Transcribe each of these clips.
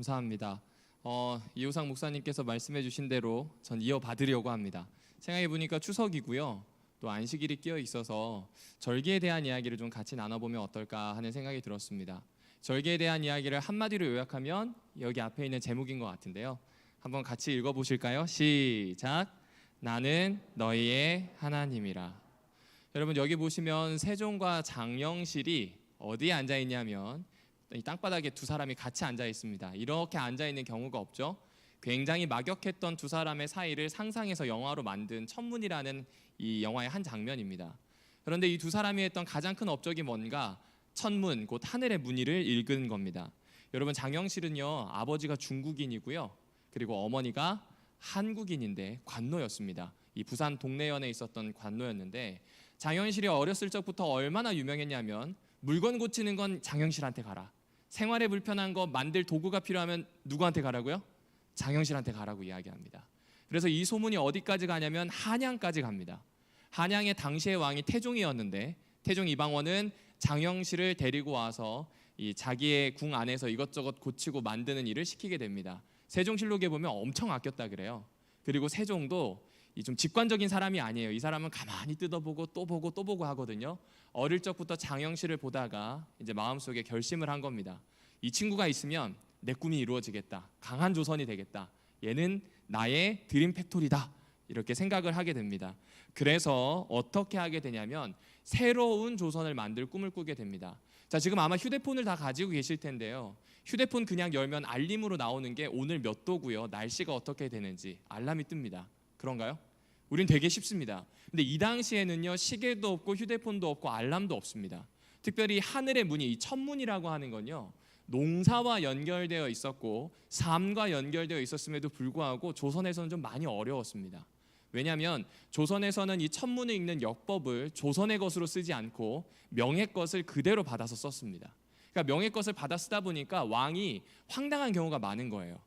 감사합니다. 이호상 목사님께서 말씀해 주신 대로 전 이어받으려고 합니다. 생각해 보니까 추석이고요. 또 안식일이 끼어 있어서 절기에 대한 이야기를 좀 같이 나눠보면 어떨까 하는 생각이 들었습니다. 절기에 대한 이야기를 한마디로 요약하면 여기 앞에 있는 제목인 것 같은데요. 한번 같이 읽어보실까요? 시작! 나는 너희의 하나님이라. 여러분, 여기 보시면 세종과 장영실이 어디에 앉아 있냐면 이 땅바닥에 두 사람이 같이 앉아 있습니다. 이렇게 앉아 있는 경우가 없죠. 굉장히 막역했던 두 사람의 사이를 상상해서 영화로 만든 천문이라는 이 영화의 한 장면입니다. 그런데 이 두 사람이 했던 가장 큰 업적이 뭔가? 천문, 곧 하늘의 문의를 읽은 겁니다. 여러분, 장영실은요, 아버지가 중국인이고요, 그리고 어머니가 한국인인데 관노였습니다. 이 부산 동래연에 있었던 관노였는데, 장영실이 어렸을 적부터 얼마나 유명했냐면 물건 고치는 건 장영실한테 가라, 생활에 불편한 거 만들 도구가 필요하면 누구한테 가라고요? 장영실한테 가라고 이야기합니다. 그래서 이 소문이 어디까지 가냐면 한양까지 갑니다. 한양의 당시의 왕이 태종이었는데, 태종 이방원은 장영실을 데리고 와서 이 자기의 궁 안에서 이것저것 고치고 만드는 일을 시키게 됩니다. 세종실록에 보면 엄청 아꼈다 그래요. 그리고 세종도 이 좀 직관적인 사람이 아니에요. 이 사람은 가만히 뜯어보고 또 보고 또 보고 하거든요. 어릴 적부터 장영실을 보다가 이제 마음속에 결심을 한 겁니다. 이 친구가 있으면 내 꿈이 이루어지겠다. 강한 조선이 되겠다. 얘는 나의 드림 팩토리다. 이렇게 생각을 하게 됩니다. 그래서 어떻게 하게 되냐면 새로운 조선을 만들 꿈을 꾸게 됩니다. 자, 지금 아마 휴대폰을 다 가지고 계실 텐데요. 휴대폰 그냥 열면 알림으로 나오는 게 오늘 몇 도고요, 날씨가 어떻게 되는지 알람이 뜹니다. 그런가요? 우린 되게 쉽습니다. 근데 이 당시에는요, 시계도 없고 휴대폰도 없고 알람도 없습니다. 특별히 하늘의 문이, 이 천문이라고 하는 건요, 농사와 연결되어 있었고 삶과 연결되어 있었음에도 불구하고 조선에서는 좀 많이 어려웠습니다. 왜냐하면 조선에서는 이 천문을 읽는 역법을 조선의 것으로 쓰지 않고 명의 것을 그대로 받아서 썼습니다. 그러니까 명의 것을 받아 쓰다 보니까 왕이 황당한 경우가 많은 거예요.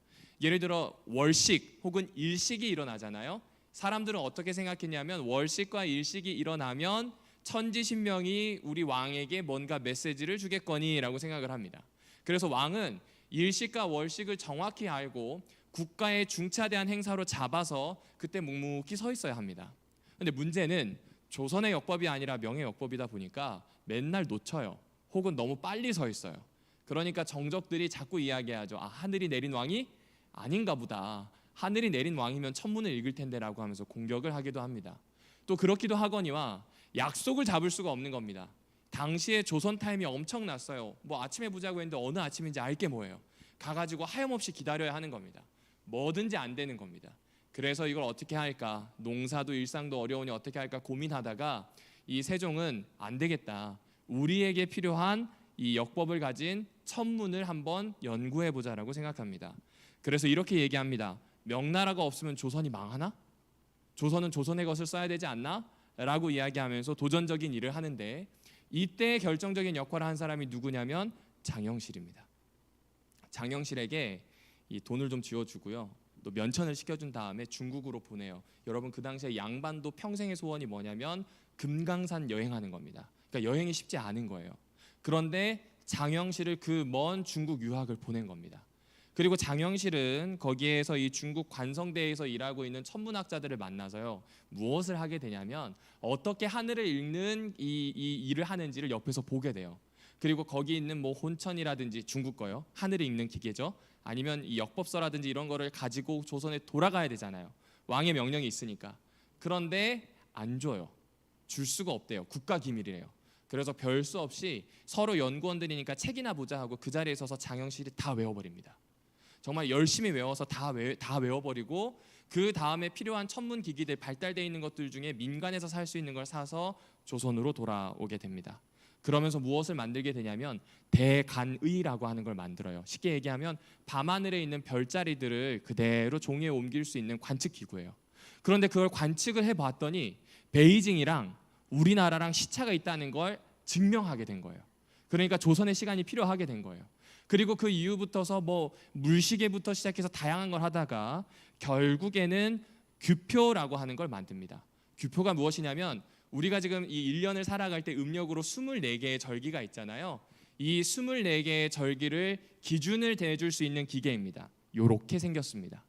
예를 들어 월식 혹은 일식이 일어나잖아요. 사람들은 어떻게 생각했냐면 월식과 일식이 일어나면 천지신명이 우리 왕에게 뭔가 메시지를 주겠거니 라고 생각을 합니다. 그래서 왕은 일식과 월식을 정확히 알고 국가의 중차대한 행사로 잡아서 그때 묵묵히 서 있어야 합니다. 근데 문제는 조선의 역법이 아니라 명의 역법이다 보니까 맨날 놓쳐요. 혹은 너무 빨리 서 있어요. 그러니까 정적들이 자꾸 이야기하죠. 하늘이 내린 왕이 아닌가 보다. 하늘이 내린 왕이면 천문을 읽을 텐데 라고 하면서 공격을 하기도 합니다. 또 그렇기도 하거니와 약속을 잡을 수가 없는 겁니다. 당시에 조선 타임이 엄청났어요. 뭐 아침에 보자고 했는데 어느 아침인지 알게 뭐예요. 가가지고 하염없이 기다려야 하는 겁니다. 뭐든지 안 되는 겁니다. 그래서 이걸 어떻게 할까, 농사도 일상도 어려우니 어떻게 할까 고민하다가 이 세종은 안 되겠다, 우리에게 필요한 이 역법을 가진 천문을 한번 연구해 보자라고 생각합니다. 그래서 이렇게 얘기합니다. 명나라가 없으면 조선이 망하나? 조선은 조선의 것을 써야 되지 않나? 라고 이야기하면서 도전적인 일을 하는데, 이때 결정적인 역할을 한 사람이 누구냐면 장영실입니다. 장영실에게 이 돈을 좀 쥐어주고요, 또 면천을 시켜준 다음에 중국으로 보내요. 여러분, 그 당시에 양반도 평생의 소원이 뭐냐면 금강산 여행하는 겁니다. 그러니까 여행이 쉽지 않은 거예요. 그런데 장영실을 그 먼 중국 유학을 보낸 겁니다. 그리고 장영실은 거기에서 이 중국 관성대에서 일하고 있는 천문학자들을 만나서요, 무엇을 하게 되냐면 어떻게 하늘을 읽는 이 일을 하는지를 옆에서 보게 돼요. 그리고 거기 있는 뭐 혼천이라든지 중국 거요, 하늘을 읽는 기계죠, 아니면 이 역법서라든지 이런 거를 가지고 조선에 돌아가야 되잖아요. 왕의 명령이 있으니까. 그런데 안 줘요. 줄 수가 없대요. 국가 기밀이래요. 그래서 별 수 없이 서로 연구원들이니까 책이나 보자 하고 그 자리에 서서 장영실이 다 외워버립니다. 정말 열심히 외워서 다 외워버리고, 그 다음에 필요한 천문 기기들, 발달되어 있는 것들 중에 민간에서 살 수 있는 걸 사서 조선으로 돌아오게 됩니다. 그러면서 무엇을 만들게 되냐면 대간의라고 하는 걸 만들어요. 쉽게 얘기하면 밤하늘에 있는 별자리들을 그대로 종이에 옮길 수 있는 관측 기구예요. 그런데 그걸 관측을 해봤더니 베이징이랑 우리나라랑 시차가 있다는 걸 증명하게 된 거예요. 그러니까 조선의 시간이 필요하게 된 거예요. 그리고 그 이후부터서 뭐 물시계부터 시작해서 다양한 걸 하다가 결국에는 규표라고 하는 걸 만듭니다. 규표가 무엇이냐면 우리가 지금 이 1년을 살아갈 때 음력으로 24개의 절기가 있잖아요. 이 24개의 절기를 기준을 대줄 수 있는 기계입니다. 요렇게 생겼습니다.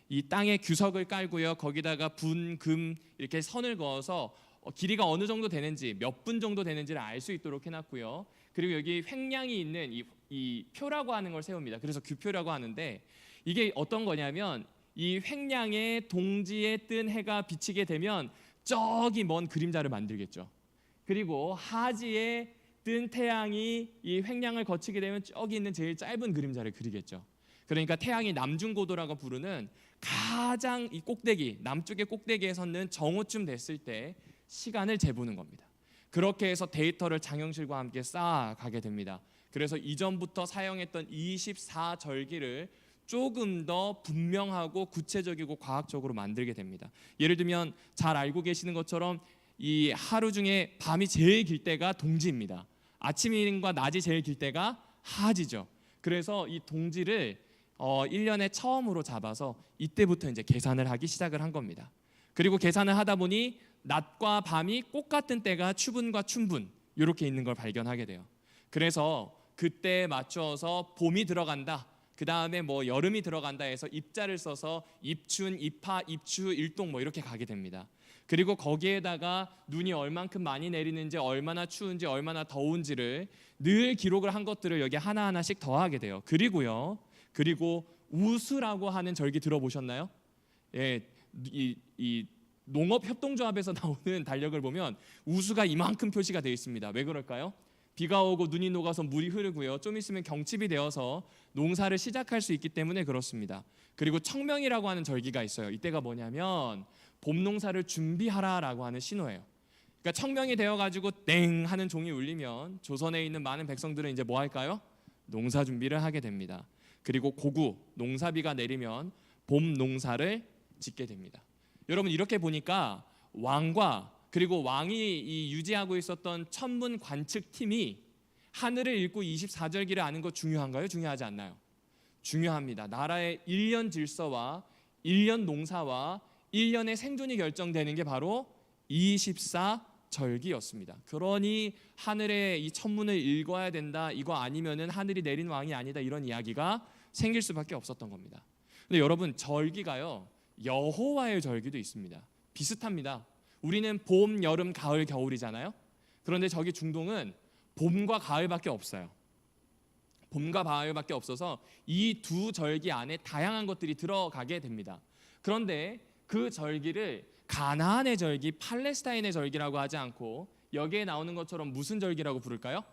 이 땅에 규석을 깔고요. 거기다가 분, 금 이렇게 선을 그어서 길이가 어느 정도 되는지, 몇 분 정도 되는지를 알 수 있도록 해놨고요. 그리고 여기 횡량이 있는 이 표라고 하는 걸 세웁니다. 그래서 규표라고 하는데, 이게 어떤 거냐면 이 횡량의 동지에 뜬 해가 비치게 되면 저기 먼 그림자를 만들겠죠. 그리고 하지에 뜬 태양이 이 횡량을 거치게 되면 저기 있는 제일 짧은 그림자를 그리겠죠. 그러니까 태양이 남중고도라고 부르는 가장 이 꼭대기, 남쪽의 꼭대기에 섰는 정오쯤 됐을 때 시간을 재보는 겁니다. 그렇게 해서 데이터를 장영실과 함께 쌓아가게 됩니다. 그래서 이전부터 사용했던 24절기를 조금 더 분명하고 구체적이고 과학적으로 만들게 됩니다. 예를 들면 잘 알고 계시는 것처럼 이 하루 중에 밤이 제일 길 때가 동지입니다. 아침과 낮이 제일 길 때가 하지죠. 그래서 이 동지를 1년에 처음으로 잡아서 이때부터 이제 계산을 하기 시작을 한 겁니다. 그리고 계산을 하다 보니 낮과 밤이 똑같은 때가 추분과 춘분 이렇게 있는 걸 발견하게 돼요. 그래서 그때에 맞춰서 봄이 들어간다, 그 다음에 뭐 여름이 들어간다 해서 입자를 써서 입춘, 입하, 입추, 일동 뭐 이렇게 가게 됩니다. 그리고 거기에다가 눈이 얼만큼 많이 내리는지, 얼마나 추운지, 얼마나 더운지를 늘 기록을 한 것들을 여기 하나하나씩 더하게 돼요. 그리고 우수라고 하는 절기 들어보셨나요? 예, 이 농업협동조합에서 나오는 달력을 보면 우수가 이만큼 표시가 되어 있습니다. 왜 그럴까요? 비가 오고 눈이 녹아서 물이 흐르고요. 좀 있으면 경칩이 되어서 농사를 시작할 수 있기 때문에 그렇습니다. 그리고 청명이라고 하는 절기가 있어요. 이때가 뭐냐면 봄 농사를 준비하라라고 하는 신호예요. 그러니까 청명이 되어가지고 땡 하는 종이 울리면 조선에 있는 많은 백성들은 이제 뭐 할까요? 농사 준비를 하게 됩니다. 그리고 고구, 농사비가 내리면 봄 농사를 짓게 됩니다. 여러분 이렇게 보니까 왕과 그리고 왕이 이 유지하고 있었던 천문 관측 팀이 하늘을 읽고 24절기를 아는 거 중요한가요? 중요하지 않나요? 중요합니다. 나라의 1년 질서와 1년 농사와 1년의 생존이 결정되는 게 바로 24절기였습니다. 그러니 하늘의 이 천문을 읽어야 된다, 이거 아니면은 하늘이 내린 왕이 아니다, 이런 이야기가 생길 수밖에 없었던 겁니다. 근데 여러분 절기가요, 여호와의 절기도 있습니다. 비슷합니다. 우리는 봄, 여름, 가을, 겨울이잖아요. 그런데 저기 중동은 봄과 가을밖에 없어요. 봄과 가을밖에 없어서 이 두 절기 안에 다양한 것들이 들어가게 됩니다. 그런데 그 절기를 가나안의 절기, 팔레스타인의 절기라고 하지 않고 여기에 나오는 것처럼 무슨 절기라고 부를까요?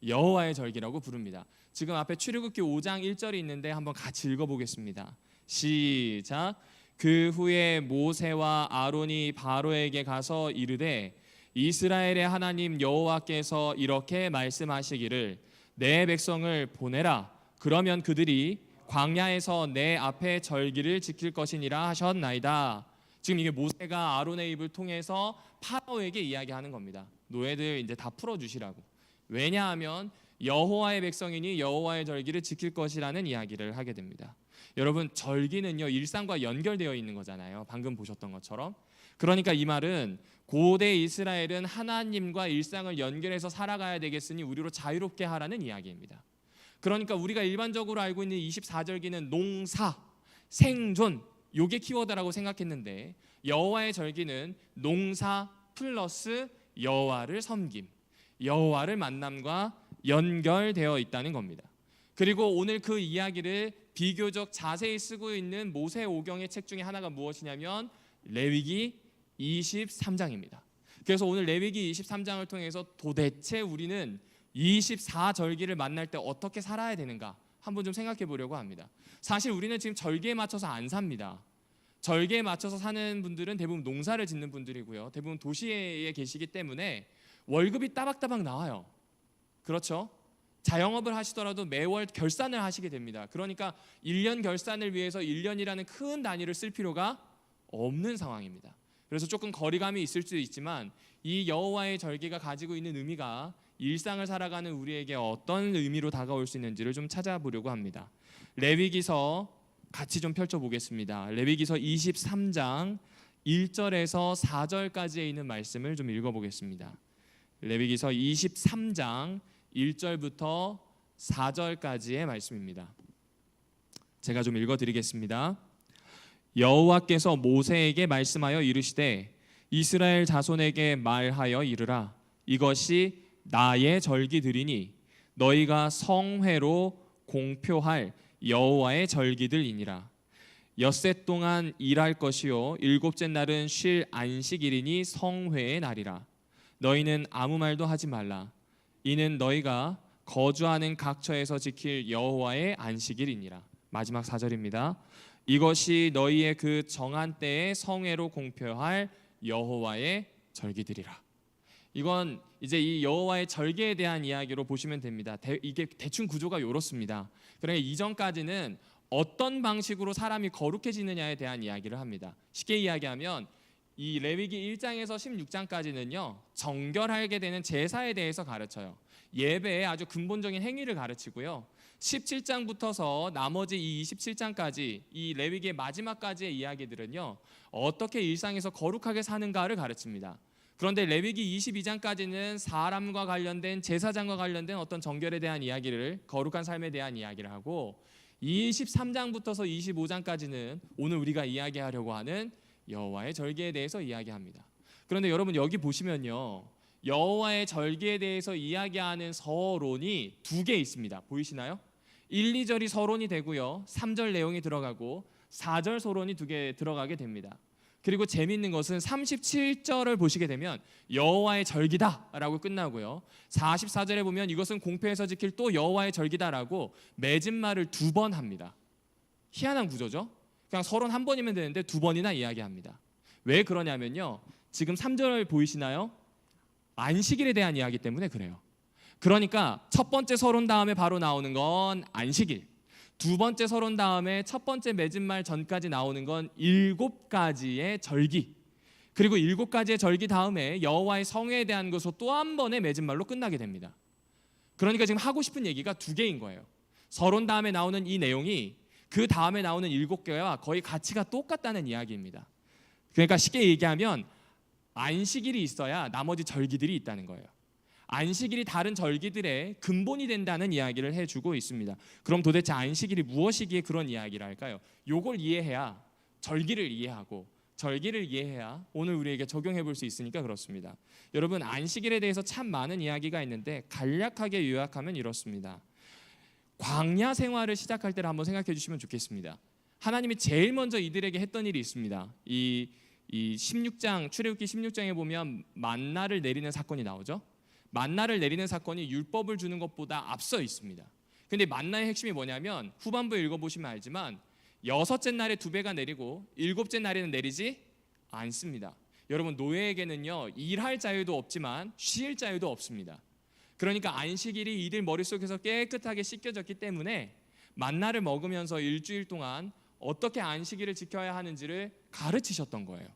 여호와의 절기라고 부릅니다. 지금 앞에 출애굽기 5장 1절이 있는데 한번 같이 읽어보겠습니다. 시작. 그 후에 모세와 아론이 바로에게 가서 이르되 이스라엘의 하나님 여호와께서 이렇게 말씀하시기를 내 백성을 보내라. 그러면 그들이 광야에서 내 앞에 절기를 지킬 것이니라 하셨나이다. 지금 이게 모세가 아론의 입을 통해서 파라오에게 이야기하는 겁니다. 노예들 이제 다 풀어주시라고. 왜냐하면 여호와의 백성이니 여호와의 절기를 지킬 것이라는 이야기를 하게 됩니다. 여러분 절기는요 일상과 연결되어 있는 거잖아요. 방금 보셨던 것처럼. 그러니까 이 말은 고대 이스라엘은 하나님과 일상을 연결해서 살아가야 되겠으니 우리로 자유롭게 하라는 이야기입니다. 그러니까 우리가 일반적으로 알고 있는 24절기는 농사, 생존, 요게 키워드라고 생각했는데 여호와의 절기는 농사 플러스 여호와를 섬김, 여호와를 만남과 연결되어 있다는 겁니다. 그리고 오늘 그 이야기를 비교적 자세히 쓰고 있는 모세오경의 책 중에 하나가 무엇이냐면 레위기 23장입니다. 그래서 오늘 레위기 23장을 통해서 도대체 우리는 24절기를 만날 때 어떻게 살아야 되는가 한번 좀 생각해 보려고 합니다. 사실 우리는 지금 절기에 맞춰서 안 삽니다. 절기에 맞춰서 사는 분들은 대부분 농사를 짓는 분들이고요. 대부분 도시에 계시기 때문에 월급이 따박따박 나와요. 그렇죠? 자영업을 하시더라도 매월 결산을 하시게 됩니다. 그러니까 1년 결산을 위해서 1년이라는 큰 단위를 쓸 필요가 없는 상황입니다. 그래서 조금 거리감이 있을 수도 있지만 이 여호와의 절기가 가지고 있는 의미가 일상을 살아가는 우리에게 어떤 의미로 다가올 수 있는지를 좀 찾아보려고 합니다. 레위기서 같이 좀 펼쳐보겠습니다. 레위기서 23장 1절에서 4절까지에 있는 말씀을 좀 읽어보겠습니다. 레위기서 23장 1절부터 4절까지의 말씀입니다. 제가 좀 읽어드리겠습니다. 여호와께서 모세에게 말씀하여 이르시되 이스라엘 자손에게 말하여 이르라. 이것이 나의 절기들이니 너희가 성회로 공표할 여호와의 절기들이니라. 엿새 동안 일할 것이요 일곱째 날은 쉴 안식일이니 성회의 날이라. 너희는 아무 말도 하지 말라. 이는 너희가 거주하는 각처에서 지킬 여호와의 안식일이니라. 마지막 4절입니다. 이것이 너희의 그 정한 때에 성회로 공표할 여호와의 절기들이라. 이건 이제 이 여호와의 절기에 대한 이야기로 보시면 됩니다. 이게 대충 구조가 이렇습니다. 그러니까 이전까지는 어떤 방식으로 사람이 거룩해지느냐에 대한 이야기를 합니다. 쉽게 이야기하면 이 레위기 1장에서 16장까지는요 정결하게 되는 제사에 대해서 가르쳐요. 예배의 아주 근본적인 행위를 가르치고요. 17장부터서 나머지 이 27장까지 이 레위기의 마지막까지의 이야기들은요 어떻게 일상에서 거룩하게 사는가를 가르칩니다. 그런데 레위기 22장까지는 사람과 관련된 제사장과 관련된 어떤 정결에 대한 이야기를, 거룩한 삶에 대한 이야기를 하고 23장부터서 25장까지는 오늘 우리가 이야기하려고 하는 여호와의 절기에 대해서 이야기합니다. 그런데 여러분 여기 보시면요 여호와의 절기에 대해서 이야기하는 서론이 2개 있습니다. 보이시나요? 1, 2절이 서론이 되고요 3절 내용이 들어가고 4절 서론이 2개 들어가게 됩니다. 그리고 재미있는 것은 37절을 보시게 되면 여호와의 절기다라고 끝나고요 44절에 보면 이것은 공표해서 지킬 또 여호와의 절기다라고 맺은 말을 2번 합니다. 희한한 구조죠. 그냥 서론 한 번이면 되는데 2번이나 이야기합니다. 왜 그러냐면요 지금 3절 보이시나요? 안식일에 대한 이야기 때문에 그래요. 그러니까 첫 번째 서론 다음에 바로 나오는 건 안식일, 두 번째 서론 다음에 첫 번째 맺은 말 전까지 나오는 건 7가지의 절기, 그리고 7가지의 절기 다음에 여호와의 성회에 대한 것으로 또 한 번의 맺은 말로 끝나게 됩니다. 그러니까 지금 하고 싶은 얘기가 2개인 거예요. 서론 다음에 나오는 이 내용이 그 다음에 나오는 7개와 거의 가치가 똑같다는 이야기입니다. 그러니까 쉽게 얘기하면 안식일이 있어야 나머지 절기들이 있다는 거예요. 안식일이 다른 절기들의 근본이 된다는 이야기를 해주고 있습니다. 그럼 도대체 안식일이 무엇이기에 그런 이야기를 할까요? 요걸 이해해야 절기를 이해하고 절기를 이해해야 오늘 우리에게 적용해 볼 수 있으니까 그렇습니다. 여러분 안식일에 대해서 참 많은 이야기가 있는데 간략하게 요약하면 이렇습니다. 광야 생활을 시작할 때를 한번 생각해 주시면 좋겠습니다. 하나님이 제일 먼저 이들에게 했던 일이 있습니다. 이 16장 출애굽기 16장에 보면 만나를 내리는 사건이 나오죠. 만나를 내리는 사건이 율법을 주는 것보다 앞서 있습니다. 근데 만나의 핵심이 뭐냐면 후반부에 읽어보시면 알지만 6째 날에 2배가 내리고 7째 날에는 내리지 않습니다. 여러분 노예에게는요 일할 자유도 없지만 쉴 자유도 없습니다. 그러니까 안식일이 이들 머릿속에서 깨끗하게 씻겨졌기 때문에 만나를 먹으면서 일주일 동안 어떻게 안식일을 지켜야 하는지를 가르치셨던 거예요.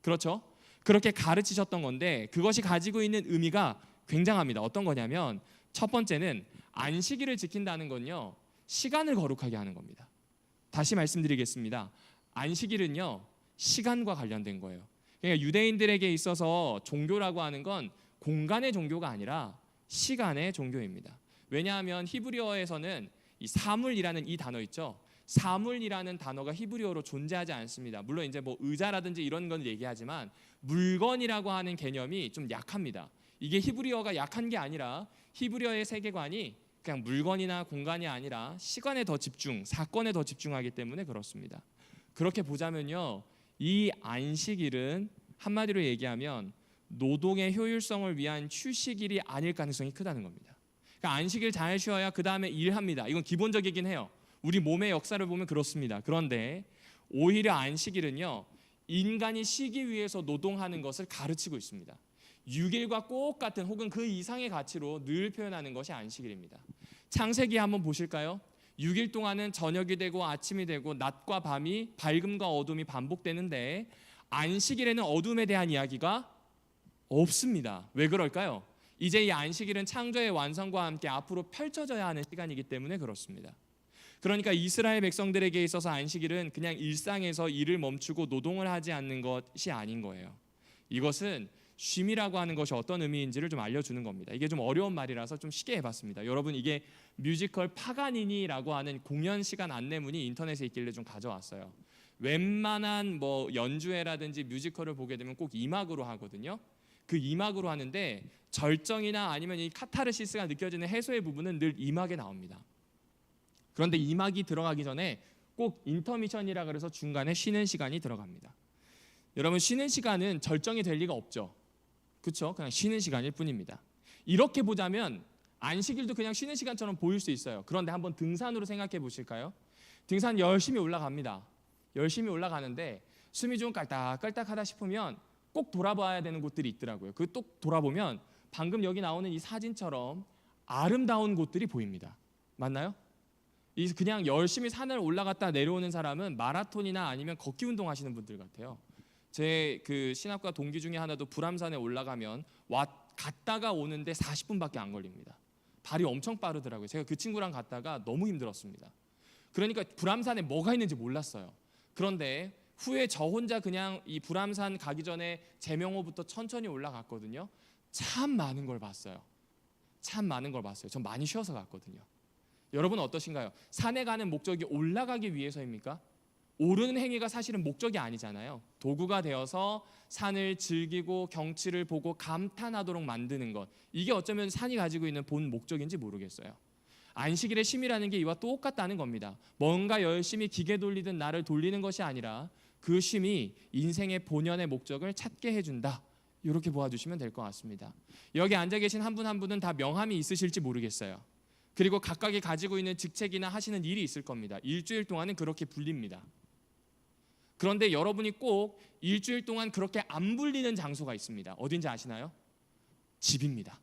그렇죠? 그렇게 가르치셨던 건데 그것이 가지고 있는 의미가 굉장합니다. 어떤 거냐면 첫 번째는 안식일을 지킨다는 건요 시간을 거룩하게 하는 겁니다. 다시 말씀드리겠습니다. 안식일은요 시간과 관련된 거예요. 그러니까 유대인들에게 있어서 종교라고 하는 건 공간의 종교가 아니라 시간의 종교입니다. 왜냐하면 히브리어에서는 이 사물이라는 이 단어 있죠. 사물이라는 단어가 히브리어로 존재하지 않습니다. 물론 이제 뭐 의자라든지 이런 건 얘기하지만 물건이라고 하는 개념이 좀 약합니다. 이게 히브리어가 약한 게 아니라 히브리어의 세계관이 그냥 물건이나 공간이 아니라 시간에 더 집중, 사건에 더 집중하기 때문에 그렇습니다. 그렇게 보자면요, 이 안식일은 한마디로 얘기하면 노동의 효율성을 위한 휴식일이 아닐 가능성이 크다는 겁니다. 그러니까 안식일 잘 쉬어야 그 다음에 일합니다. 이건 기본적이긴 해요. 우리 몸의 역사를 보면 그렇습니다. 그런데 오히려 안식일은요 인간이 쉬기 위해서 노동하는 것을 가르치고 있습니다. 6일과 똑같은 혹은 그 이상의 가치로 늘 표현하는 것이 안식일입니다. 창세기 한번 보실까요? 6일 동안은 저녁이 되고 아침이 되고 낮과 밤이 밝음과 어둠이 반복되는데 안식일에는 어둠에 대한 이야기가 없습니다. 왜 그럴까요? 이제 이 안식일은 창조의 완성과 함께 앞으로 펼쳐져야 하는 시간이기 때문에 그렇습니다. 그러니까 이스라엘 백성들에게 있어서 안식일은 그냥 일상에서 일을 멈추고 노동을 하지 않는 것이 아닌 거예요. 이것은 쉼이라고 하는 것이 어떤 의미인지를 좀 알려주는 겁니다. 이게 좀 어려운 말이라서 좀 쉽게 해봤습니다. 여러분, 이게 뮤지컬 파가니니라고 하는 공연 시간 안내문이 인터넷에 있길래 좀 가져왔어요. 웬만한 뭐 연주회라든지 뮤지컬을 보게 되면 꼭 2막으로 하거든요. 그 2막으로 하는데 절정이나 아니면 이 카타르시스가 느껴지는 해소의 부분은 늘 2막에 나옵니다. 그런데 2막이 들어가기 전에 꼭 인터미션이라 그래서 중간에 쉬는 시간이 들어갑니다. 여러분, 쉬는 시간은 절정이 될 리가 없죠. 그렇죠? 그냥 쉬는 시간일 뿐입니다. 이렇게 보자면 안식일도 그냥 쉬는 시간처럼 보일 수 있어요. 그런데 한번 등산으로 생각해 보실까요? 등산 열심히 올라갑니다. 열심히 올라가는데 숨이 좀 깔딱깔딱하다 싶으면 꼭 돌아봐야 되는 곳들이 있더라고요. 그 또 돌아보면 방금 여기 나오는 이 사진처럼 아름다운 곳들이 보입니다. 맞나요? 이 그냥 열심히 산을 올라갔다 내려오는 사람은 마라톤이나 아니면 걷기 운동 하시는 분들 같아요. 제 그 신학과 동기 중에 하나도 불암산에 올라가면 갔다가 오는데 40분밖에 안 걸립니다. 발이 엄청 빠르더라고요. 제가 그 친구랑 갔다가 너무 힘들었습니다. 그러니까 불암산에 뭐가 있는지 몰랐어요. 그런데 후에 저 혼자 그냥 이 불암산 가기 전에 제명호부터 천천히 올라갔거든요. 참 많은 걸 봤어요. 참 많은 걸 봤어요. 전 많이 쉬어서 갔거든요. 여러분 어떠신가요? 산에 가는 목적이 올라가기 위해서입니까? 오르는 행위가 사실은 목적이 아니잖아요. 도구가 되어서 산을 즐기고 경치를 보고 감탄하도록 만드는 것, 이게 어쩌면 산이 가지고 있는 본 목적인지 모르겠어요. 안식일의 쉼이라는 게 이와 똑같다는 겁니다. 뭔가 열심히 기계 돌리든 나를 돌리는 것이 아니라 그 쉼이 인생의 본연의 목적을 찾게 해준다. 이렇게 보아주시면 될 것 같습니다. 여기 앉아 계신 한 분 한 분은 다 명함이 있으실지 모르겠어요. 그리고 각각이 가지고 있는 직책이나 하시는 일이 있을 겁니다. 일주일 동안은 그렇게 불립니다. 그런데 여러분이 꼭 일주일 동안 그렇게 안 불리는 장소가 있습니다. 어딘지 아시나요? 집입니다.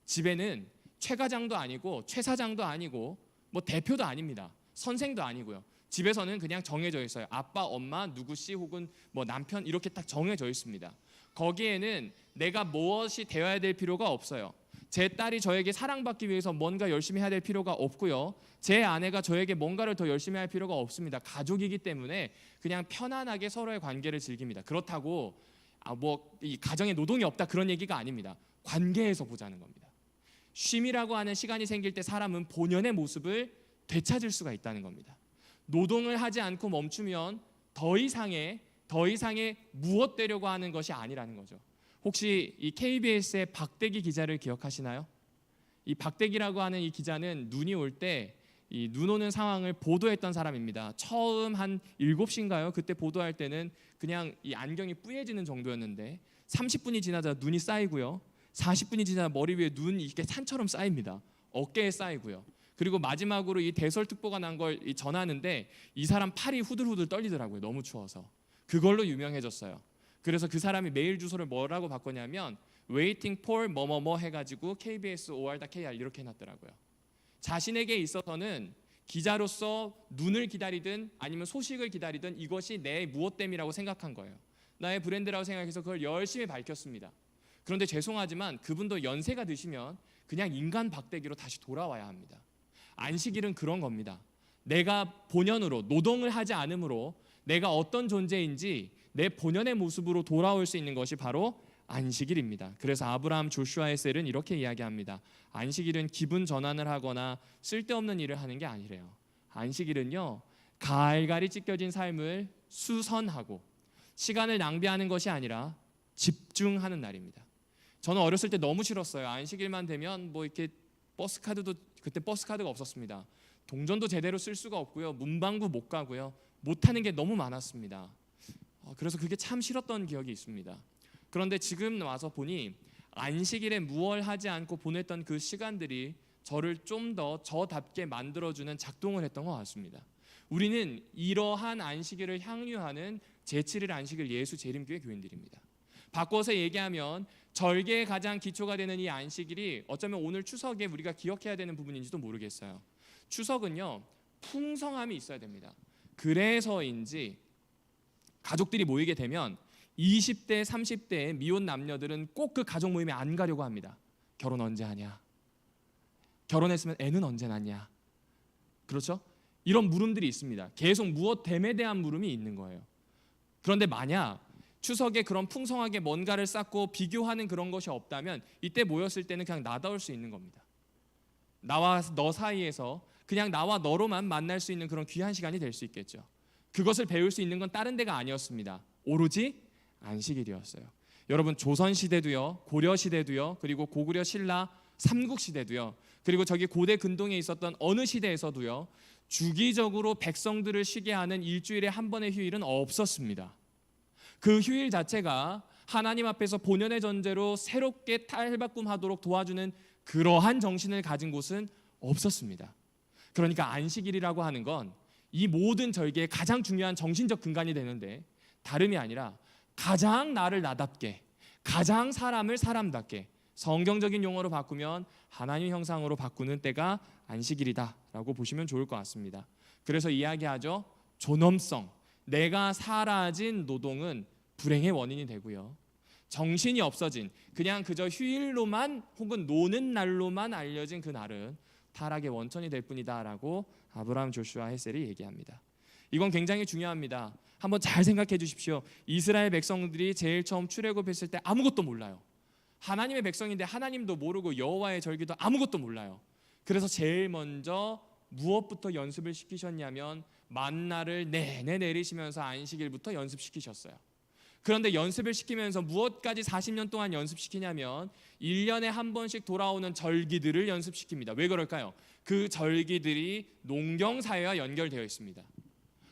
집에는 최과장도 아니고 최사장도 아니고 뭐 대표도 아닙니다. 선생도 아니고요. 집에서는 그냥 정해져 있어요. 아빠, 엄마, 누구씨 혹은 뭐 남편 이렇게 딱 정해져 있습니다. 거기에는 내가 무엇이 되어야 될 필요가 없어요. 제 딸이 저에게 사랑받기 위해서 뭔가 열심히 해야 될 필요가 없고요. 제 아내가 저에게 뭔가를 더 열심히 할 필요가 없습니다. 가족이기 때문에 그냥 편안하게 서로의 관계를 즐깁니다. 그렇다고 뭐 이 가정에 노동이 없다 그런 얘기가 아닙니다. 관계에서 보자는 겁니다. 쉼이라고 하는 시간이 생길 때 사람은 본연의 모습을 되찾을 수가 있다는 겁니다. 노동을 하지 않고 멈추면 더 이상의 무엇 되려고 하는 것이 아니라는 거죠. 혹시 이 KBS의 박대기 기자를 기억하시나요? 이 박대기라고 하는 이 기자는 눈이 올 때 이 눈 오는 상황을 보도했던 사람입니다. 처음 한 7시인가요? 그때 보도할 때는 그냥 이 안경이 뿌얘지는 정도였는데 30분이 지나자 눈이 쌓이고요. 40분이 지나자 머리 위에 눈이 이렇게 산처럼 쌓입니다. 어깨에 쌓이고요. 그리고 마지막으로 이 대설특보가 난 걸 전하는데 이 사람 팔이 후들후들 떨리더라고요. 너무 추워서. 그걸로 유명해졌어요. 그래서 그 사람이 메일 주소를 뭐라고 바꿨냐면 waiting for 뭐뭐뭐 해가지고 kbs.or.kr 이렇게 해놨더라고요. 자신에게 있어서는 기자로서 눈을 기다리든 아니면 소식을 기다리든 이것이 내 무엇됨이라고 생각한 거예요. 나의 브랜드라고 생각해서 그걸 열심히 밝혔습니다. 그런데 죄송하지만 그분도 연세가 드시면 그냥 인간 박대기로 다시 돌아와야 합니다. 안식일은 그런 겁니다. 내가 본연으로 노동을 하지 않으므로 내가 어떤 존재인지 내 본연의 모습으로 돌아올 수 있는 것이 바로 안식일입니다. 그래서 아브라함 조슈아 헬셀은 이렇게 이야기합니다. 안식일은 기분 전환을 하거나 쓸데없는 일을 하는 게 아니래요. 안식일은요, 갈갈이 찢겨진 삶을 수선하고 시간을 낭비하는 것이 아니라 집중하는 날입니다. 저는 어렸을 때 너무 싫었어요. 안식일만 되면 뭐 이렇게 버스카드도 그때 버스카드가 없었습니다. 동전도 제대로 쓸 수가 없고요. 문방구 못 가고요. 못하는 게 너무 많았습니다. 그래서 그게 참 싫었던 기억이 있습니다. 그런데 지금 와서 보니 안식일에 무얼 하지 않고 보냈던 그 시간들이 저를 좀 더 저답게 만들어주는 작동을 했던 것 같습니다. 우리는 이러한 안식일을 향유하는 제7일 안식일 예수 재림교회 교인들입니다. 바꿔서 얘기하면 절개의 가장 기초가 되는 이 안식일이 어쩌면 오늘 추석에 우리가 기억해야 되는 부분인지도 모르겠어요. 추석은요, 풍성함이 있어야 됩니다. 그래서인지 가족들이 모이게 되면 20대, 30대의 미혼 남녀들은 꼭 그 가족 모임에 안 가려고 합니다. 결혼 언제 하냐? 결혼했으면 애는 언제 낳냐? 그렇죠? 이런 물음들이 있습니다. 계속 무엇됨에 대한 물음이 있는 거예요. 그런데 만약 추석에 그런 풍성하게 뭔가를 쌓고 비교하는 그런 것이 없다면 이때 모였을 때는 그냥 나다울 수 있는 겁니다. 나와 너 사이에서 그냥 나와 너로만 만날 수 있는 그런 귀한 시간이 될 수 있겠죠. 그것을 배울 수 있는 건 다른 데가 아니었습니다. 오로지 안식일이었어요. 여러분, 조선시대도요, 고려시대도요, 그리고 고구려 신라 삼국시대도요, 그리고 저기 고대 근동에 있었던 어느 시대에서도요, 주기적으로 백성들을 쉬게 하는 일주일에 한 번의 휴일은 없었습니다. 그 휴일 자체가 하나님 앞에서 본연의 존재로 새롭게 탈바꿈하도록 도와주는 그러한 정신을 가진 곳은 없었습니다. 그러니까 안식일이라고 하는 건 이 모든 절기의 가장 중요한 정신적 근간이 되는데, 다름이 아니라 가장 나를 나답게, 가장 사람을 사람답게, 성경적인 용어로 바꾸면 하나님 형상으로 바꾸는 때가 안식일이다라고 보시면 좋을 것 같습니다. 그래서 이야기하죠. 존엄성, 내가 사라진 노동은 불행의 원인이 되고요, 정신이 없어진, 그냥 그저 휴일로만 혹은 노는 날로만 알려진 그 날은 타락의 원천이 될 뿐이다라고 아브라함 조슈아 헬셀이 얘기합니다. 이건 굉장히 중요합니다. 한번 잘 생각해 주십시오. 이스라엘 백성들이 제일 처음 출애굽했을 때 아무것도 몰라요. 하나님의 백성인데 하나님도 모르고 여호와의 절기도 아무것도 몰라요. 그래서 제일 먼저 무엇부터 연습을 시키셨냐면 만나를 내내 내리시면서 안식일부터 연습시키셨어요. 그런데 연습을 시키면서 무엇까지 40년 동안 연습시키냐면 1년에 한 번씩 돌아오는 절기들을 연습시킵니다. 왜 그럴까요? 그 절기들이 농경사회와 연결되어 있습니다.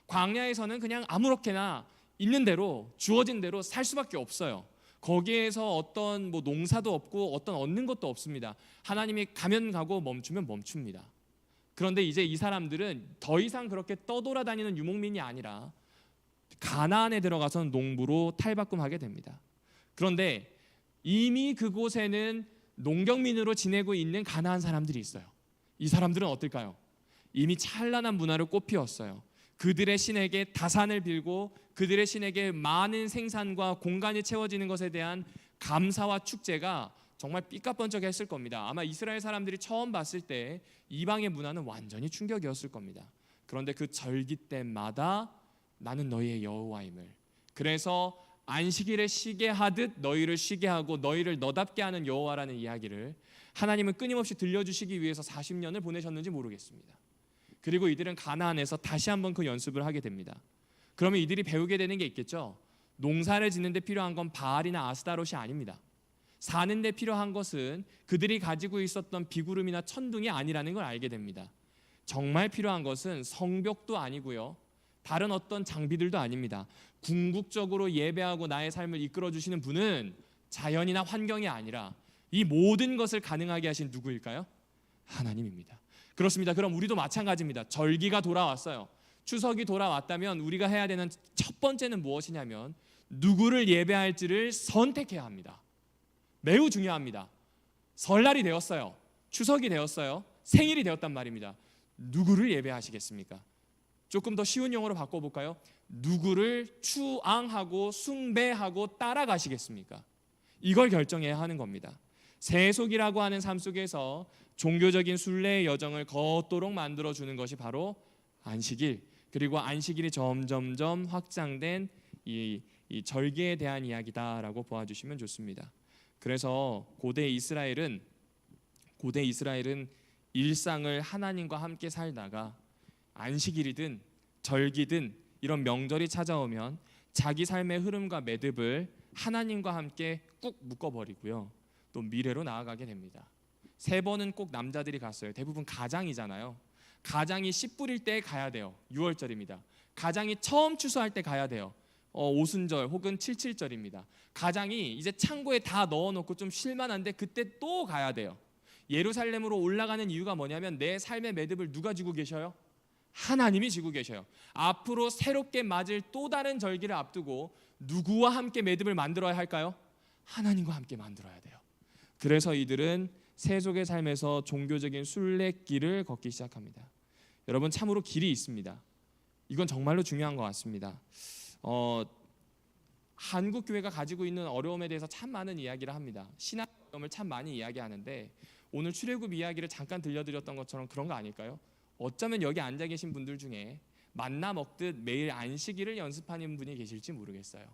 광야에서는 그냥 아무렇게나 있는 대로, 주어진 대로 살 수밖에 없어요. 거기에서 어떤 농사도 없고 어떤 얻는 것도 없습니다. 하나님이 가면 가고 멈추면 멈춥니다. 그런데 이제 이 사람들은 더 이상 그렇게 떠돌아다니는 유목민이 아니라 가나안에 들어가서는 농부로 탈바꿈하게 됩니다. 그런데 이미 그곳에는 농경민으로 지내고 있는 가나안 사람들이 있어요. 이 사람들은 어떨까요? 이미 찬란한 문화를 꽃피웠어요. 그들의 신에게 다산을 빌고 그들의 신에게 많은 생산과 공간이 채워지는 것에 대한 감사와 축제가 정말 삐까뻔쩍했을 겁니다. 아마 이스라엘 사람들이 처음 봤을 때 이방의 문화는 완전히 충격이었을 겁니다. 그런데 그 절기 때마다 나는 너희의 여호와임을, 그래서 안식일에 쉬게 하듯 너희를 쉬게 하고 너희를 너답게 하는 여호와라는 이야기를 하나님은 끊임없이 들려주시기 위해서 40년을 보내셨는지 모르겠습니다. 그리고 이들은 가나안에서 다시 한번 그 연습을 하게 됩니다. 그러면 이들이 배우게 되는 게 있겠죠. 농사를 짓는 데 필요한 건 바알이나 아스타롯이 아닙니다. 사는 데 필요한 것은 그들이 가지고 있었던 비구름이나 천둥이 아니라는 걸 알게 됩니다. 정말 필요한 것은 성벽도 아니고요, 다른 어떤 장비들도 아닙니다. 궁극적으로 예배하고 나의 삶을 이끌어 주시는 분은 자연이나 환경이 아니라 이 모든 것을 가능하게 하신 누구일까요? 하나님입니다. 그렇습니다. 그럼 우리도 마찬가지입니다. 절기가 돌아왔어요. 추석이 돌아왔다면 우리가 해야 되는 첫 번째는 무엇이냐면 누구를 예배할지를 선택해야 합니다. 매우 중요합니다. 설날이 되었어요. 추석이 되었어요. 생일이 되었단 말입니다. 누구를 예배하시겠습니까? 조금 더 쉬운 용어로 바꿔볼까요? 누구를 추앙하고 숭배하고 따라가시겠습니까? 이걸 결정해야 하는 겁니다. 세속이라고 하는 삶 속에서 종교적인 순례의 여정을 걷도록 만들어주는 것이 바로 안식일, 그리고 안식일이 점점점 확장된 이 절기에 대한 이야기다라고 보아주시면 좋습니다. 그래서 고대 이스라엘은 일상을 하나님과 함께 살다가 안식일이든 절기든 이런 명절이 찾아오면 자기 삶의 흐름과 매듭을 하나님과 함께 꾹 묶어버리고요, 또 미래로 나아가게 됩니다. 3번은 꼭 남자들이 갔어요. 대부분 가장이잖아요. 가장이 씨 뿌릴 때 가야 돼요. 6월절입니다. 가장이 처음 추수할 때 가야 돼요. 오순절 혹은 칠칠절입니다. 가장이 이제 창고에 다 넣어놓고 좀 쉴만한데 그때 또 가야 돼요. 예루살렘으로 올라가는 이유가 뭐냐면 내 삶의 매듭을 누가 쥐고 계셔요? 하나님이 쥐고 계셔요. 앞으로 새롭게 맞을 또 다른 절기를 앞두고 누구와 함께 매듭을 만들어야 할까요? 하나님과 함께 만들어야 돼요. 그래서 이들은 세속의 삶에서 종교적인 순례길을 걷기 시작합니다. 여러분, 참으로 길이 있습니다. 이건 정말로 중요한 것 같습니다. 한국 교회가 가지고 있는 어려움에 대해서 참 많은 이야기를 합니다. 신앙 어려움을 참 많이 이야기하는데 오늘 출애굽 이야기를 잠깐 들려드렸던 것처럼 그런 거 아닐까요? 어쩌면 여기 앉아 계신 분들 중에 만나 먹듯 매일 안식일을 연습하는 분이 계실지 모르겠어요.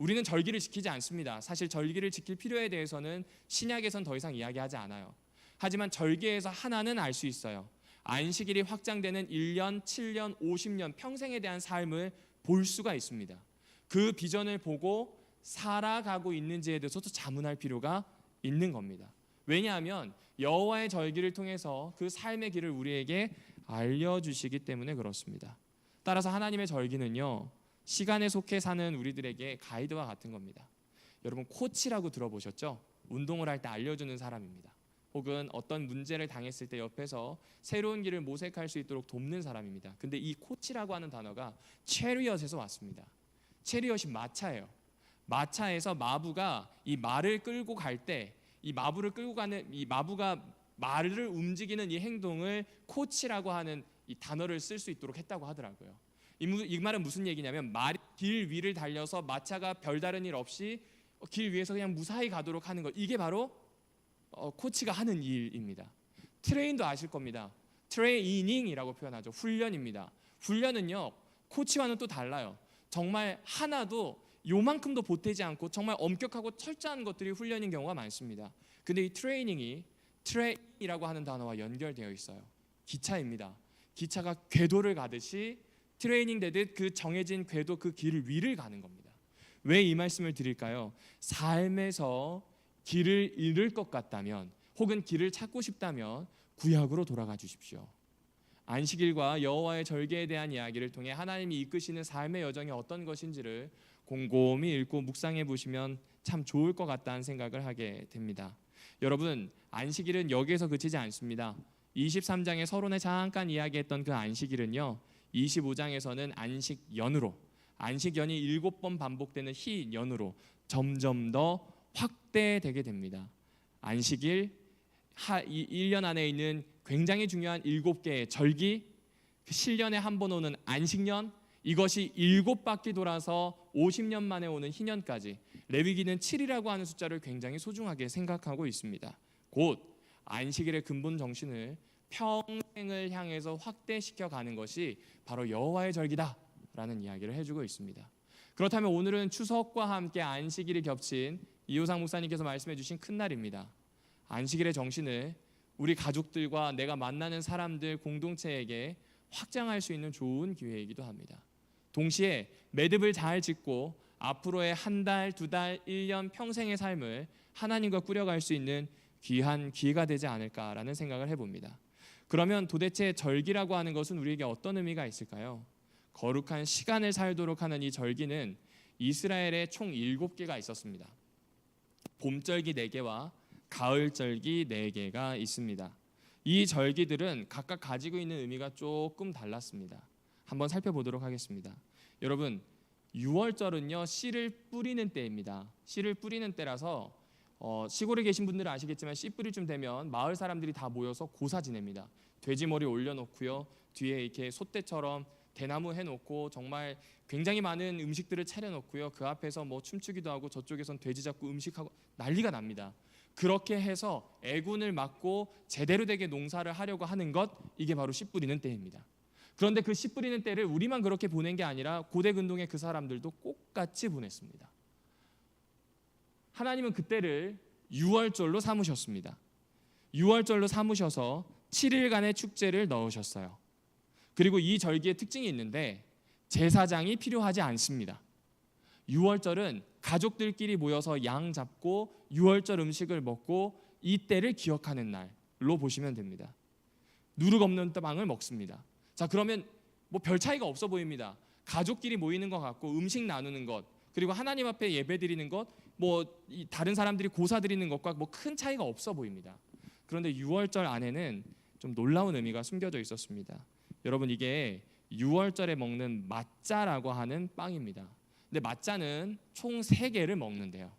우리는 절기를 지키지 않습니다. 사실 절기를 지킬 필요에 대해서는 신약에선 더 이상 이야기하지 않아요. 하지만 절기에서 하나는 알 수 있어요. 안식일이 확장되는 1년, 7년, 50년 평생에 대한 삶을 볼 수가 있습니다. 그 비전을 보고 살아가고 있는지에 대해서도 자문할 필요가 있는 겁니다. 왜냐하면 여호와의 절기를 통해서 그 삶의 길을 우리에게 알려주시기 때문에 그렇습니다. 따라서 하나님의 절기는요, 시간에 속해 사는 우리들에게 가이드와 같은 겁니다. 여러분, 코치라고 들어보셨죠? 운동을 할 때 알려주는 사람입니다. 혹은 어떤 문제를 당했을 때 옆에서 새로운 길을 모색할 수 있도록 돕는 사람입니다. 근데 이 코치라고 하는 단어가 체리엇에서 왔습니다. 체리엇이 마차예요. 마차에서 마부가 이 말을 끌고 갈 때 이 마부를 끌고 가는 이 마부가 말을 움직이는 이 행동을 코치라고 하는 이 단어를 쓸 수 있도록 했다고 하더라고요. 이 말은 무슨 얘기냐면, 길 위를 달려서 마차가 별다른 일 없이 길 위에서 그냥 무사히 가도록 하는 것, 이게 바로 코치가 하는 일입니다. 트레인도 아실 겁니다. 트레이닝이라고 표현하죠. 훈련입니다. 훈련은요, 코치와는 또 달라요. 정말 하나도 요만큼도 보태지 않고 정말 엄격하고 철저한 것들이 훈련인 경우가 많습니다. 근데 이 트레이닝이 트레인이라고 하는 단어와 연결되어 있어요. 기차입니다. 기차가 궤도를 가듯이 트레이닝 되듯 그 정해진 궤도, 그 길 위를 가는 겁니다. 왜 이 말씀을 드릴까요? 삶에서 길을 잃을 것 같다면, 혹은 길을 찾고 싶다면 구약으로 돌아가 주십시오. 안식일과 여호와의 절기에 대한 이야기를 통해 하나님이 이끄시는 삶의 여정이 어떤 것인지를 곰곰이 읽고 묵상해 보시면 참 좋을 것 같다는 생각을 하게 됩니다. 여러분, 안식일은 여기에서 그치지 않습니다. 23장에 서론에 잠깐 이야기했던 그 안식일은요, 25장에서는 안식연으로, 안식연이 7번 반복되는 희연으로 점점 더 확대되게 됩니다. 안식일, 1년 안에 있는 굉장히 중요한 7개의 절기, 7년에 한 번 오는 안식년, 이것이 7바퀴 돌아서 50년 만에 오는 희년까지, 레위기는 7이라고 하는 숫자를 굉장히 소중하게 생각하고 있습니다. 곧 안식일의 근본 정신을 평생을 향해서 확대시켜 가는 것이 바로 여호와의 절기다라는 이야기를 해주고 있습니다. 그렇다면 오늘은 추석과 함께 안식일이 겹친 이호상 목사님께서 말씀해 주신 큰 날입니다. 안식일의 정신을 우리 가족들과 내가 만나는 사람들, 공동체에게 확장할 수 있는 좋은 기회이기도 합니다. 동시에 매듭을 잘 짓고 앞으로의 한 달, 2달, 1년 평생의 삶을 하나님과 꾸려갈 수 있는 귀한 기회가 되지 않을까라는 생각을 해봅니다. 그러면 도대체 절기라고 하는 것은 우리에게 어떤 의미가 있을까요? 거룩한 시간을 살도록 하는 이 절기는 이스라엘에 총 7개가 있었습니다. 봄절기 4개와 가을절기 4개가 있습니다. 이 절기들은 각각 가지고 있는 의미가 조금 달랐습니다. 한번 살펴보도록 하겠습니다. 여러분, 6월절은요, 씨를 뿌리는 때입니다. 씨를 뿌리는 때라서 시골에 계신 분들은 아시겠지만 씨 뿌릴 쯤 되면 마을 사람들이 다 모여서 고사 지냅니다. 돼지머리 올려놓고요, 뒤에 이렇게 솥대처럼 대나무 해놓고 정말 굉장히 많은 음식들을 차려놓고요, 그 앞에서 뭐 춤추기도 하고 저쪽에선 돼지 잡고 음식하고 난리가 납니다. 그렇게 해서 애군을 막고 제대로 되게 농사를 하려고 하는 것, 이게 바로 씨 뿌리는 때입니다. 그런데 그 씨 뿌리는 때를 우리만 그렇게 보낸 게 아니라 고대 근동의 그 사람들도 똑같이 보냈습니다. 하나님은 그때를 6월절로 삼으셨습니다. 6월절로 삼으셔서 7일간의 축제를 넣으셨어요. 그리고 이 절기의 특징이 있는데 제사장이 필요하지 않습니다. 6월절은 가족들끼리 모여서 양 잡고 6월절 음식을 먹고 이 때를 기억하는 날로 보시면 됩니다. 누룩 없는 빵을 먹습니다. 자, 그러면 뭐 별 차이가 없어 보입니다. 가족끼리 모이는 것 같고 음식 나누는 것, 그리고 하나님 앞에 예배 드리는 것, 뭐 다른 사람들이 고사 드리는 것과 뭐 큰 차이가 없어 보입니다. 그런데 6월절 안에는 좀 놀라운 의미가 숨겨져 있었습니다. 여러분, 이게 6월절에 먹는 맞자라고 하는 빵입니다. 근데 맞자는 총 3개를 먹는데요.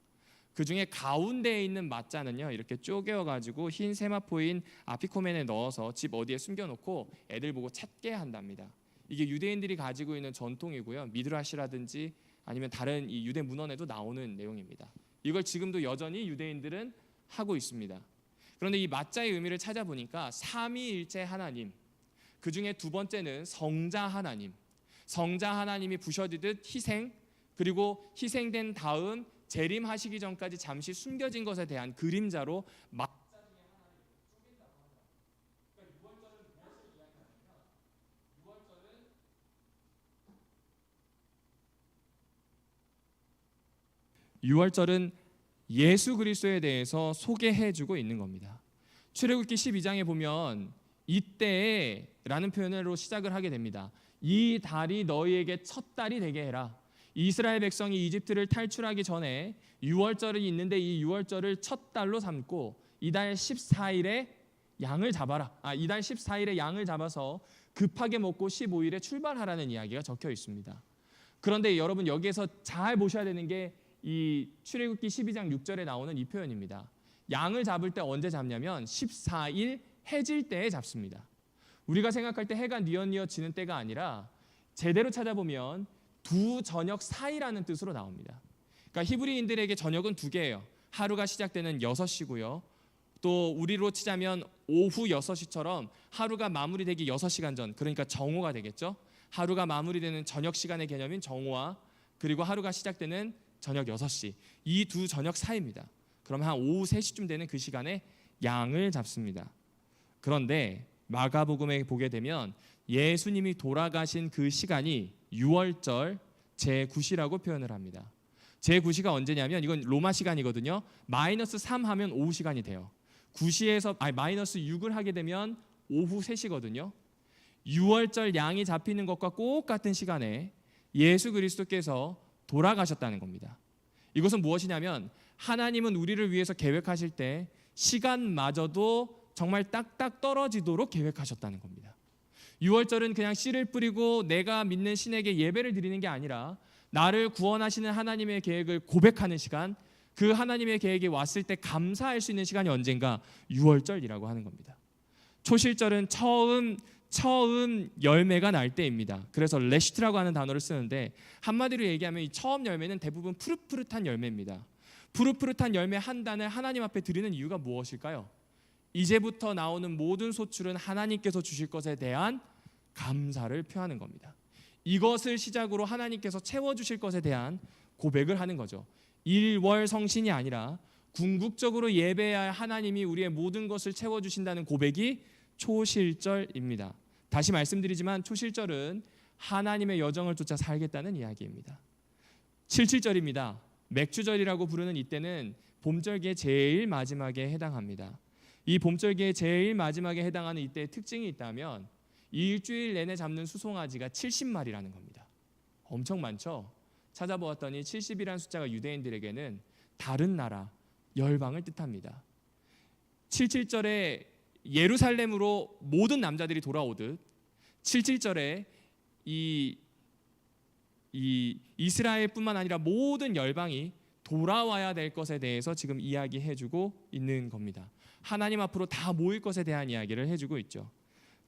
그 중에 가운데에 있는 맞자는요, 이렇게 쪼개어가지고 흰 세마포인 아피코멘에 넣어서 집 어디에 숨겨놓고 애들 보고 찾게 한답니다. 이게 유대인들이 가지고 있는 전통이고요, 미드라시라든지 아니면 다른 이 유대 문헌에도 나오는 내용입니다. 이걸 지금도 여전히 유대인들은 하고 있습니다. 그런데 이 맞자의 의미를 찾아보니까 삼위일체 하나님, 그 중에 두 번째는 성자 하나님, 성자 하나님이 부셔지듯 희생, 그리고 희생된 다음 재림하시기 전까지 잠시 숨겨진 것에 대한 그림자로 유월절은 예수 그리스도에 대해서 소개해주고 있는 겁니다. 출애굽기 12장에 보면 이때라는 표현으로 시작을 하게 됩니다. 이 달이 너희에게 첫 달이 되게 해라. 이스라엘 백성이 이집트를 탈출하기 전에 유월절이 있는데 이 유월절을 첫 달로 삼고 이달 14일에 양을 잡아라. 이달 14일에 양을 잡아서 급하게 먹고 15일에 출발하라는 이야기가 적혀 있습니다. 그런데 여러분 여기에서 잘 보셔야 되는 게 이 출애굽기 12장 6절에 나오는 이 표현입니다. 양을 잡을 때 언제 잡냐면 14일 해질 때에 잡습니다. 우리가 생각할 때 해가 뉘엿뉘엿 지는 때가 아니라 제대로 찾아보면 두 저녁 사이라는 뜻으로 나옵니다. 그러니까 히브리인들에게 저녁은 두 개예요. 하루가 시작되는 6시고요. 또 우리로 치자면 오후 6시처럼 하루가 마무리되기 6시간 전, 그러니까 정오가 되겠죠. 하루가 마무리되는 저녁 시간의 개념인 정오와 그리고 하루가 시작되는 저녁 6시, 이 두 저녁 사이입니다. 그럼 한 오후 3시쯤 되는 그 시간에 양을 잡습니다. 그런데 마가복음에 보게 되면 예수님이 돌아가신 그 시간이 유월절 제9시라고 표현을 합니다. 제9시가 언제냐면 이건 로마 시간이거든요. -3 하면 오후 시간이 돼요. 9시에서 -6을 하게 되면 오후 3시거든요. 유월절 양이 잡히는 것과 똑같은 시간에 예수 그리스도께서 돌아가셨다는 겁니다. 이것은 무엇이냐면 하나님은 우리를 위해서 계획하실 때 시간마저도 정말 딱딱 떨어지도록 계획하셨다는 겁니다. 유월절은 그냥 씨를 뿌리고 내가 믿는 신에게 예배를 드리는 게 아니라 나를 구원하시는 하나님의 계획을 고백하는 시간, 그 하나님의 계획이 왔을 때 감사할 수 있는 시간이 언젠가 유월절이라고 하는 겁니다. 초실절은 처음 열매가 날 때입니다. 그래서 레시트라고 하는 단어를 쓰는데 한마디로 얘기하면 이 처음 열매는 대부분 푸릇푸릇한 열매입니다. 푸릇푸릇한 열매 한 단을 하나님 앞에 드리는 이유가 무엇일까요? 이제부터 나오는 모든 소출은 하나님께서 주실 것에 대한 감사를 표하는 겁니다. 이것을 시작으로 하나님께서 채워주실 것에 대한 고백을 하는 거죠. 일월성신이 아니라 궁극적으로 예배해야 할 하나님이 우리의 모든 것을 채워주신다는 고백이 초실절입니다. 다시 말씀드리지만 초실절은 하나님의 여정을 쫓아 살겠다는 이야기입니다. 77절입니다. 맥주절이라고 부르는 이때는 봄절기의 제일 마지막에 해당합니다. 이 봄절기의 제일 마지막에 해당하는 이때의 특징이 있다면 일주일 내내 잡는 수송아지가 70마리라는 겁니다. 엄청 많죠? 찾아보았더니 70이라는 숫자가 유대인들에게는 다른 나라, 열방을 뜻합니다. 77절에 예루살렘으로 모든 남자들이 돌아오듯 77절에 이 이스라엘뿐만 아니라 모든 열방이 돌아와야 될 것에 대해서 지금 이야기해주고 있는 겁니다. 하나님 앞으로 다 모일 것에 대한 이야기를 해주고 있죠.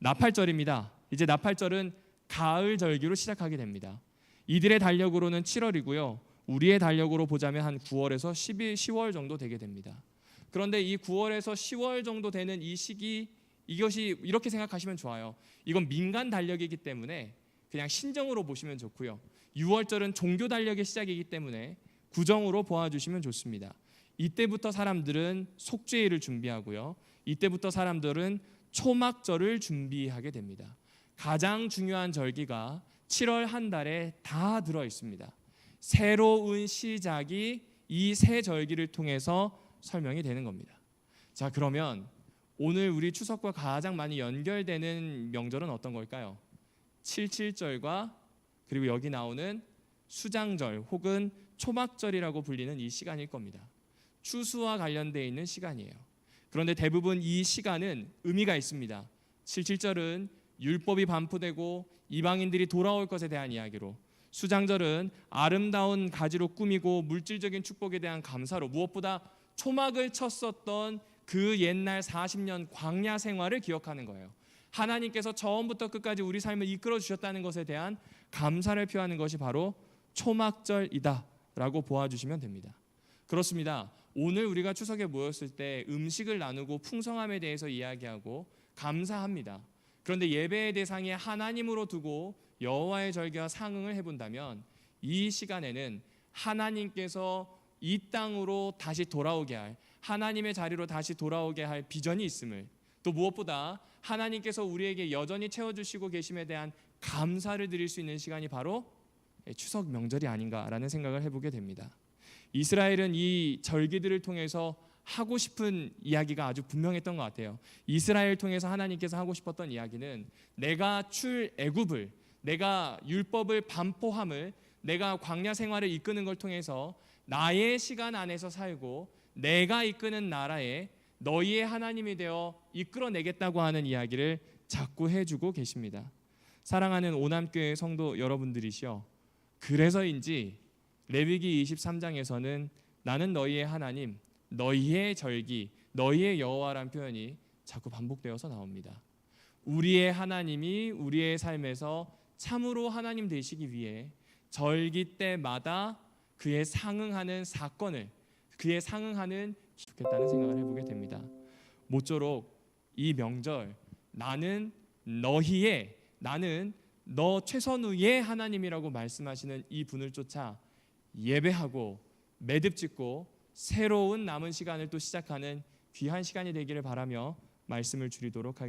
나팔절입니다. 이제 나팔절은 가을 절기로 시작하게 됩니다. 이들의 달력으로는 7월이고요. 우리의 달력으로 보자면 한 9월에서 10월 정도 되게 됩니다. 그런데 이 9월에서 10월 정도 되는 이 시기, 이것이 이렇게 생각하시면 좋아요. 이건 민간 달력이기 때문에 그냥 신정으로 보시면 좋고요. 6월절은 종교 달력의 시작이기 때문에 구정으로 보아주시면 좋습니다. 이때부터 사람들은 속죄일을 준비하고요. 이때부터 사람들은 초막절을 준비하게 됩니다. 가장 중요한 절기가 7월 한 달에 다 들어 있습니다. 새로운 시작이 이 세 절기를 통해서 설명이 되는 겁니다. 자, 그러면 오늘 우리 추석과 가장 많이 연결되는 명절은 어떤 걸까요? 77절과 그리고 여기 나오는 수장절 혹은 초막절이라고 불리는 이 시간일 겁니다. 추수와 관련되어 있는 시간이에요. 그런데 대부분 이 시간은 의미가 있습니다. 77절은 율법이 반포되고 이방인들이 돌아올 것에 대한 이야기로, 수장절은 아름다운 가지로 꾸미고 물질적인 축복에 대한 감사로, 무엇보다 초막을 쳤었던 그 옛날 40년 광야 생활을 기억하는 거예요. 하나님께서 처음부터 끝까지 우리 삶을 이끌어 주셨다는 것에 대한 감사를 표하는 것이 바로 초막절이다라고 보아주시면 됩니다. 그렇습니다. 오늘 우리가 추석에 모였을 때 음식을 나누고 풍성함에 대해서 이야기하고 감사합니다. 그런데 예배의 대상이 하나님으로 두고 여호와의 절기와 상응을 해본다면 이 시간에는 하나님께서 이 땅으로 다시 돌아오게 할, 하나님의 자리로 다시 돌아오게 할 비전이 있음을, 또 무엇보다 하나님께서 우리에게 여전히 채워주시고 계심에 대한 감사를 드릴 수 있는 시간이 바로 추석 명절이 아닌가라는 생각을 해보게 됩니다. 이스라엘은 이 절기들을 통해서 하고 싶은 이야기가 아주 분명했던 것 같아요. 이스라엘을 통해서 하나님께서 하고 싶었던 이야기는 내가 출애굽을, 내가 율법을 반포함을, 내가 광야 생활을 이끄는 걸 통해서 나의 시간 안에서 살고 내가 이끄는 나라에 너희의 하나님이 되어 이끌어내겠다고 하는 이야기를 자꾸 해주고 계십니다. 사랑하는 오남교회 성도 여러분들이시여, 그래서인지 레위기 23장에서는 나는 너희의 하나님, 너희의 절기, 너희의 여호와라는 표현이 자꾸 반복되어서 나옵니다. 우리의 하나님이 우리의 삶에서 참으로 하나님 되시기 위해 절기 때마다 그에 상응하는 사건을, 그에 상응하는 좋겠다는 생각을 해보게 됩니다. 모쪼록 이 명절 나는 너희의, 나는 너 최선우의 하나님이라고 말씀하시는 이 분을 쫓아 예배하고 매듭짓고 새로운 남은 시간을 또 시작하는 귀한 시간이 되기를 바라며 말씀을 줄이도록 하겠습니다.